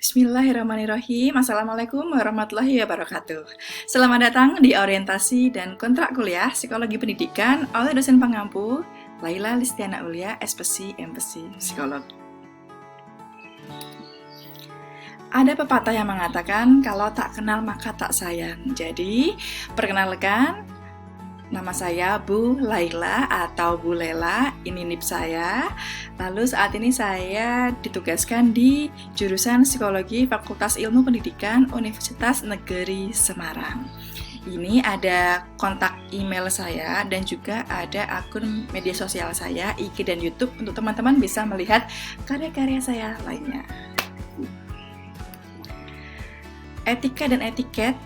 Bismillahirrahmanirrahim. Assalamualaikum warahmatullahi wabarakatuh. Selamat datang di orientasi dan kontrak kuliah Psikologi Pendidikan oleh dosen pengampu Laila Listiana Ulia, SPSI, MPSI Psikologi. Ada pepatah yang mengatakan kalau tak kenal maka tak sayang. Jadi, perkenalkan, nama saya Bu Laila atau Bu Lela, ini NIP saya. Lalu saat ini saya ditugaskan di jurusan Psikologi Fakultas Ilmu Pendidikan Universitas Negeri Semarang. Ini ada kontak email saya dan juga ada akun media sosial saya, IG dan YouTube untuk teman-teman bisa melihat karya-karya saya lainnya. Etika dan etiket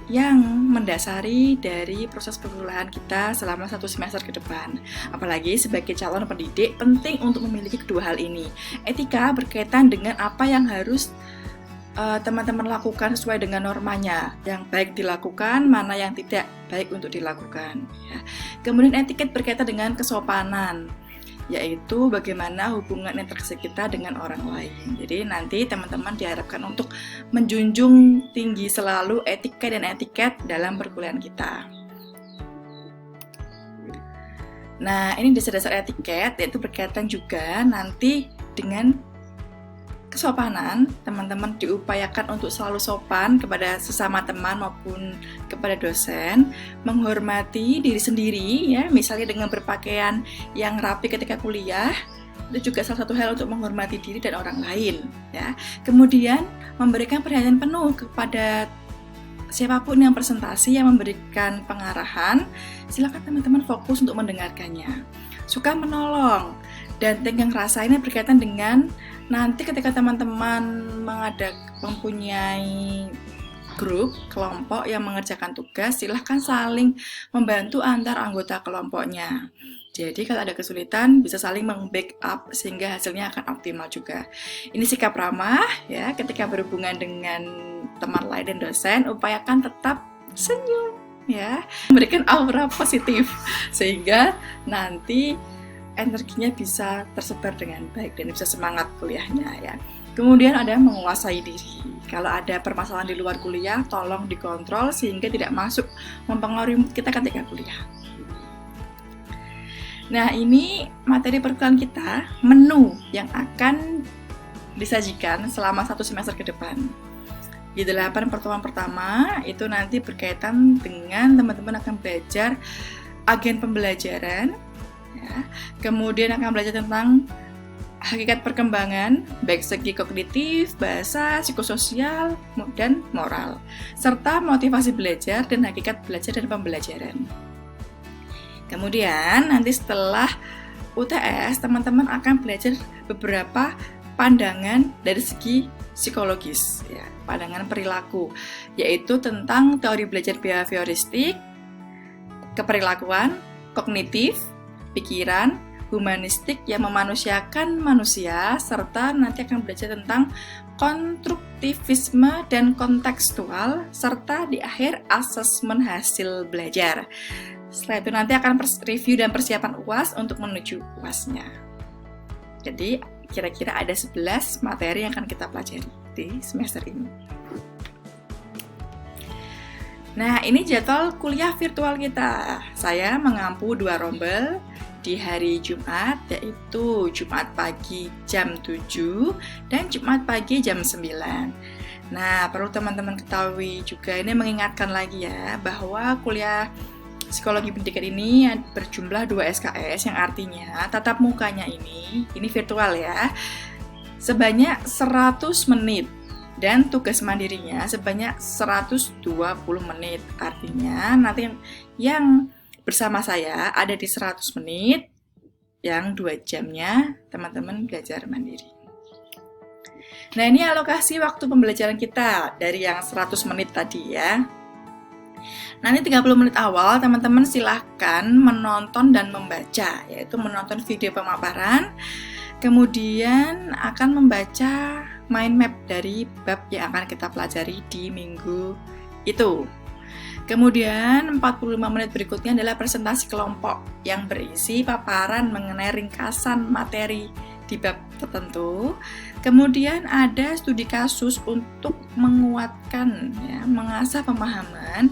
yang mendasari dari proses perkuliahan kita selama 1 semester ke depan. Apalagi sebagai calon pendidik, penting untuk memiliki kedua hal ini. Etika berkaitan dengan apa yang harus teman-teman lakukan sesuai dengan normanya, yang baik dilakukan, mana yang tidak baik untuk dilakukan. Ya. Kemudian etiket berkaitan dengan kesopanan, yaitu bagaimana hubungan interaksi kita dengan orang lain. Jadi nanti teman-teman diharapkan untuk menjunjung tinggi selalu etika dan etiket dalam perkuliahan kita. Nah, ini dasar-dasar etiket, yaitu berkaitan juga nanti dengan kesopanan. Teman-teman diupayakan untuk selalu sopan kepada sesama teman maupun kepada dosen, menghormati diri sendiri ya, misalnya dengan berpakaian yang rapi ketika kuliah. Itu juga salah satu hal untuk menghormati diri dan orang lain ya. Kemudian memberikan perhatian penuh kepada siapapun yang presentasi, yang memberikan pengarahan, silakan teman-teman fokus untuk mendengarkannya. Suka menolong dan tenggang rasa ini berkaitan dengan nanti ketika teman-teman mempunyai grup, kelompok yang mengerjakan tugas, silahkan saling membantu antar anggota kelompoknya. Jadi kalau ada kesulitan bisa saling meng-backup sehingga hasilnya akan optimal juga. Ini sikap ramah ya, ketika berhubungan dengan teman lain dan dosen, upayakan tetap senyum ya, memberikan aura positif sehingga nanti energinya bisa tersebar dengan baik dan bisa semangat kuliahnya ya. Kemudian ada menguasai diri. Kalau ada permasalahan di luar kuliah, tolong dikontrol sehingga tidak masuk mempengaruhi kita ketika kuliah. Nah, ini materi perkuliahan kita, menu yang akan disajikan selama 1 semester ke depan. Di 8 pertemuan pertama itu nanti berkaitan dengan teman-teman akan belajar agen pembelajaran. Ya. Kemudian akan belajar tentang hakikat perkembangan, baik segi kognitif, bahasa, psikososial, dan moral, serta motivasi belajar dan hakikat belajar dan pembelajaran. Kemudian nanti setelah UTS, teman-teman akan belajar beberapa pandangan dari segi psikologis, ya, pandangan perilaku, yaitu tentang teori belajar behavioristik, keperilakuan, kognitif, pikiran, humanistik yang memanusiakan manusia, serta nanti akan belajar tentang konstruktivisme dan kontekstual, serta di akhir asesmen hasil belajar. Setelah itu nanti akan review dan persiapan UAS untuk menuju UASnya. Jadi kira-kira ada 11 materi yang akan kita pelajari di semester ini. Nah, ini jadwal kuliah virtual kita. Saya mengampu 2 rombel di hari Jumat, yaitu Jumat pagi jam 7 dan Jumat pagi jam 9. Nah, perlu teman-teman ketahui juga, ini mengingatkan lagi ya, bahwa kuliah Psikologi Pendidikan ini berjumlah 2 SKS, yang artinya tatap mukanya ini virtual ya, sebanyak 100 menit. Dan tugas mandirinya sebanyak 120 menit. Artinya nanti yang bersama saya ada di 100 menit, yang 2 jamnya teman-teman belajar mandiri. Nah, ini alokasi waktu pembelajaran kita dari yang 100 menit tadi ya. Nanti 30 menit awal teman-teman silahkan menonton dan membaca, yaitu menonton video pemaparan, kemudian akan membaca mind map dari bab yang akan kita pelajari di minggu itu. Kemudian 45 menit berikutnya adalah presentasi kelompok yang berisi paparan mengenai ringkasan materi di bab tertentu. Kemudian ada studi kasus untuk menguatkan, ya, mengasah pemahaman.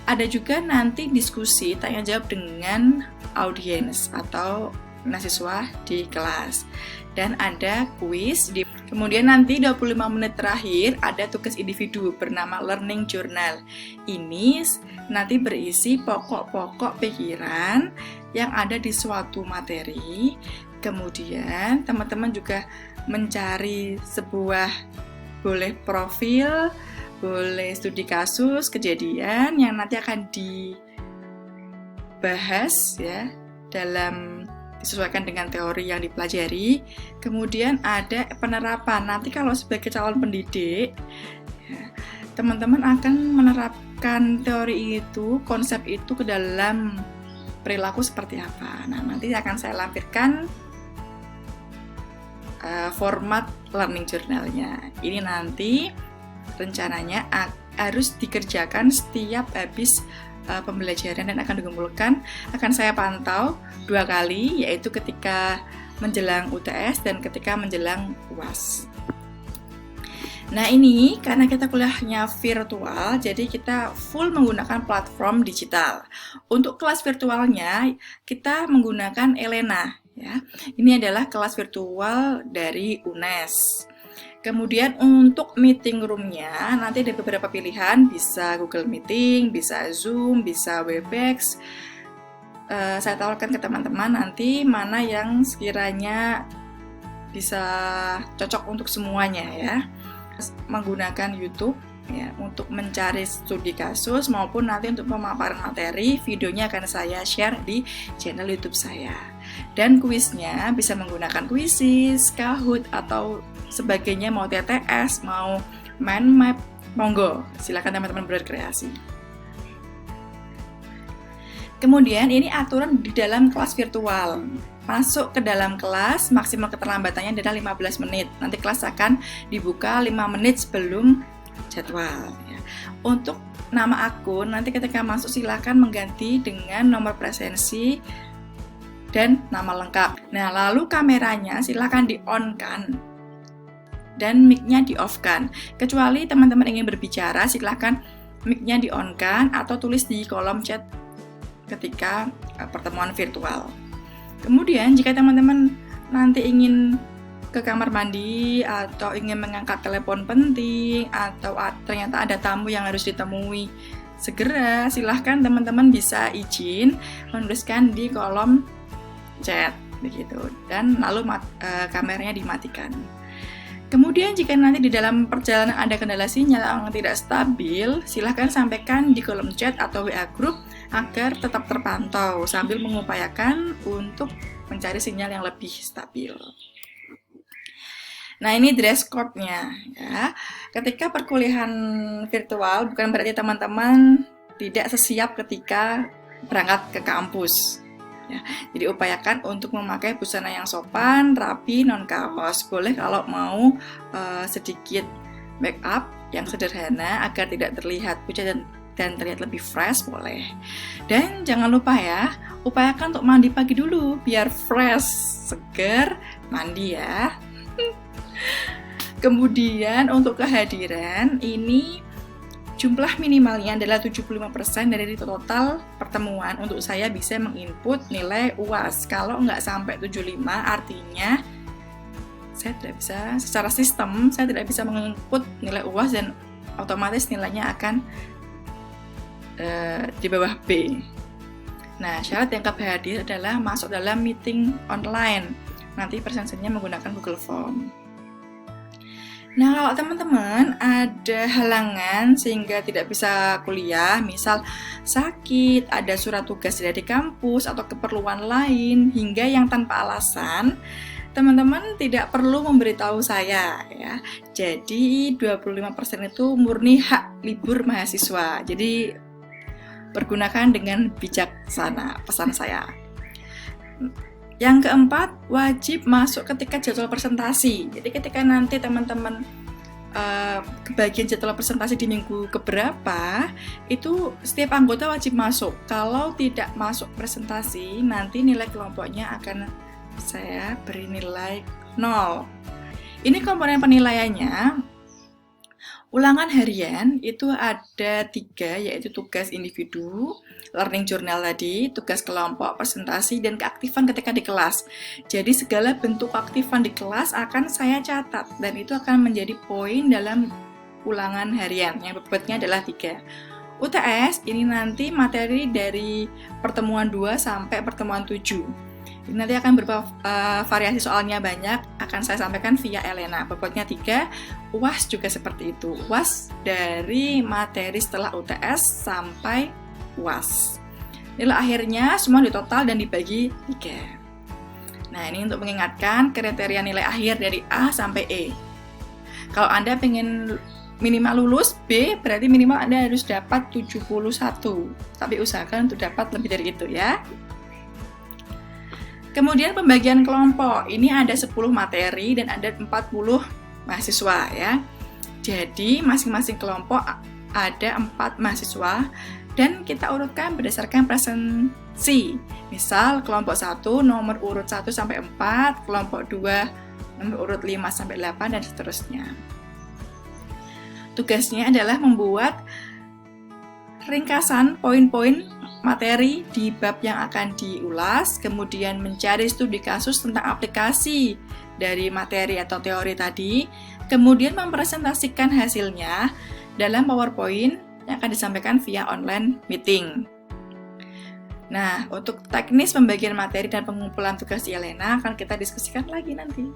Ada juga nanti diskusi tanya jawab dengan audiens atau mahasiswa di kelas. Dan ada kuis. Kemudian nanti 25 menit terakhir ada tugas individu bernama learning journal. Ini nanti berisi pokok-pokok pikiran yang ada di suatu materi. Kemudian teman-teman juga mencari sebuah, boleh profil, boleh studi kasus, kejadian yang nanti akan dibahas, ya, dalam disesuaikan dengan teori yang dipelajari. Kemudian ada penerapan. Nanti kalau sebagai calon pendidik, ya, teman-teman akan menerapkan teori itu, konsep itu ke dalam perilaku seperti apa. Nah, nanti akan saya lampirkan format learning journalnya. Ini nanti rencananya harus dikerjakan setiap habis pembelajaran dan akan dikumpulkan, akan saya pantau 2 kali, yaitu ketika menjelang UTS dan ketika menjelang UAS. Nah, ini karena kita kuliahnya virtual, jadi kita full menggunakan platform digital. Untuk kelas virtualnya kita menggunakan Elena, ya. Ini adalah kelas virtual dari UNES. Kemudian untuk meeting room-nya nanti ada beberapa pilihan, bisa Google Meeting, bisa Zoom, bisa Webex. Saya tawarkan ke teman-teman nanti mana yang sekiranya bisa cocok untuk semuanya, ya. Menggunakan YouTube, ya, untuk mencari studi kasus maupun nanti untuk pemaparan materi, videonya akan saya share di channel YouTube saya. Dan kuisnya bisa menggunakan Quizizz, Kahoot atau sebagainya, mau TTS, mau mind map, monggo, silakan teman-teman berkreasi. Kemudian ini aturan di dalam kelas virtual. Masuk ke dalam kelas, maksimal keterlambatannya adalah 15 menit. Nanti kelas akan dibuka 5 menit sebelum jadwal, ya. Untuk nama akun, nanti ketika masuk silakan mengganti dengan nomor presensi dan nama lengkap. Nah, lalu kameranya silakan di-on-kan dan mic-nya di-off-kan. Kecuali teman-teman ingin berbicara, silakan mic-nya di-on-kan atau tulis di kolom chat ketika pertemuan virtual. Kemudian jika teman-teman nanti ingin ke kamar mandi atau ingin mengangkat telepon penting atau ternyata ada tamu yang harus ditemui segera, silahkan teman-teman bisa izin menuliskan di kolom chat begitu, dan lalu kameranya dimatikan. Kemudian jika nanti di dalam perjalanan ada kendala sinyal yang tidak stabil, silahkan sampaikan di kolom chat atau WA group agar tetap terpantau sambil mengupayakan untuk mencari sinyal yang lebih stabil. Nah, ini dress code-nya, ya. Ketika perkuliahan virtual bukan berarti teman-teman tidak sesiap ketika berangkat ke kampus. Ya, jadi upayakan untuk memakai busana yang sopan, rapi, non kaos. Boleh kalau mau sedikit make up yang sederhana agar tidak terlihat pucat dan terlihat lebih fresh, boleh. Dan jangan lupa, ya, upayakan untuk mandi pagi dulu biar fresh, seger, mandi, ya. Kemudian untuk kehadiran ini jumlah minimalnya adalah 75% dari total pertemuan untuk saya bisa menginput nilai UAS. Kalau nggak sampai 75 artinya saya tidak bisa, secara sistem saya tidak bisa menginput nilai UAS dan otomatis nilainya akan di bawah B. Nah, syarat yang hadir adalah masuk dalam meeting online. Nanti presensinya menggunakan Google Form. Nah, kalau teman-teman ada halangan sehingga tidak bisa kuliah, misal sakit, ada surat tugas dari kampus, atau keperluan lain, hingga yang tanpa alasan, teman-teman tidak perlu memberitahu saya, ya. Jadi 25% itu murni hak libur mahasiswa. Jadi pergunakan dengan bijaksana pesan saya. Yang keempat, wajib masuk ketika jadwal presentasi. Jadi ketika nanti teman-teman kebagian jadwal presentasi di minggu keberapa, itu setiap anggota wajib masuk. Kalau tidak masuk presentasi, nanti nilai kelompoknya akan saya beri nilai 0. Ini komponen penilaiannya. Ulangan harian itu ada 3, yaitu tugas individu, learning journal tadi, tugas kelompok, presentasi, dan keaktifan ketika di kelas. Jadi segala bentuk keaktifan di kelas akan saya catat, dan itu akan menjadi poin dalam ulangan harian, yang bobotnya adalah 3. UTS ini nanti materi dari pertemuan 2 sampai pertemuan 7. Ini nanti akan variasi soalnya banyak, akan saya sampaikan via Elena. Bobotnya 3, UAS juga seperti itu. UAS dari materi setelah UTS sampai UAS. Nilai akhirnya semua ditotal dan dibagi 3. Nah, ini untuk mengingatkan kriteria nilai akhir dari A sampai E. Kalau Anda pengen minimal lulus B, berarti minimal Anda harus dapat 71. Tapi usahakan untuk dapat lebih dari itu ya. Kemudian pembagian kelompok, ini ada 10 materi dan ada 40 mahasiswa ya. Jadi masing-masing kelompok ada 4 mahasiswa dan kita urutkan berdasarkan presensi. Misal kelompok 1 nomor urut 1 sampai 4, kelompok 2 nomor urut 5 sampai 8 dan seterusnya. Tugasnya adalah membuat ringkasan poin-poin materi di bab yang akan diulas, kemudian mencari studi kasus tentang aplikasi dari materi atau teori tadi, kemudian mempresentasikan hasilnya dalam PowerPoint yang akan disampaikan via online meeting. Nah, untuk teknis pembagian materi dan pengumpulan tugas di Elena akan kita diskusikan lagi nanti.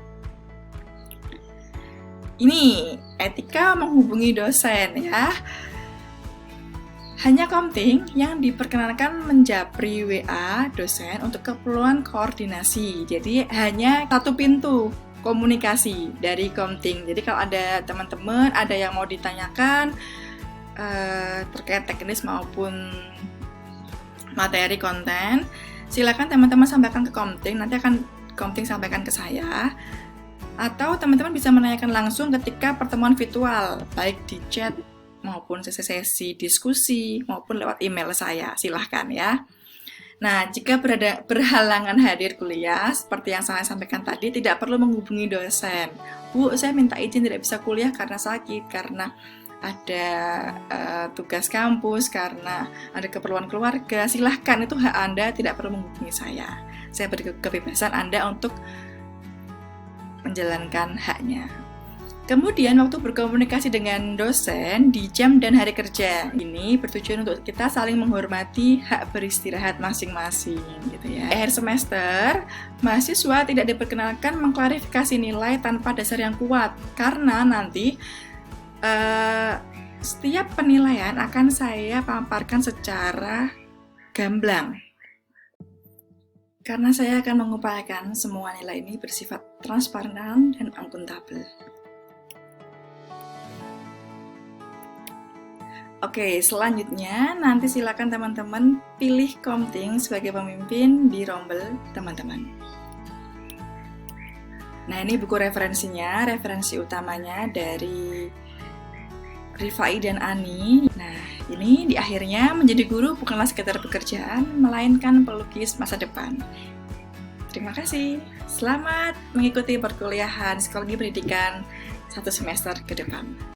Ini etika menghubungi dosen ya. Hanya Komting yang diperkenankan menjapri WA dosen untuk keperluan koordinasi. Jadi hanya satu pintu komunikasi dari Komting. Jadi kalau ada teman-teman, ada yang mau ditanyakan terkait teknis maupun materi konten, silakan teman-teman sampaikan ke Komting. Nanti akan Komting sampaikan ke saya. Atau teman-teman bisa menanyakan langsung ketika pertemuan virtual, baik di chat maupun sesi diskusi, maupun lewat email saya, silahkan ya. Nah, jika berhalangan hadir kuliah, seperti yang saya sampaikan tadi, tidak perlu menghubungi dosen. Bu, saya minta izin tidak bisa kuliah karena sakit, karena ada tugas kampus, karena ada keperluan keluarga, silahkan, itu hak Anda, tidak perlu menghubungi saya. Saya beri kebebasan Anda untuk menjalankan haknya. Kemudian waktu berkomunikasi dengan dosen di jam dan hari kerja ini bertujuan untuk kita saling menghormati hak beristirahat masing-masing gitu ya. Akhir semester, mahasiswa tidak diperkenankan mengklarifikasi nilai tanpa dasar yang kuat karena nanti setiap penilaian akan saya paparkan secara gamblang. Karena saya akan mengupayakan semua nilai ini bersifat transparan dan akuntabel. Oke, selanjutnya nanti silakan teman-teman pilih Komting sebagai pemimpin di rombel teman-teman. Nah, ini buku referensinya, referensi utamanya dari Rifai dan Ani. Nah, ini di akhirnya menjadi guru bukanlah sekedar pekerjaan, melainkan pelukis masa depan. Terima kasih. Selamat mengikuti perkuliahan Psikologi Pendidikan 1 semester ke depan.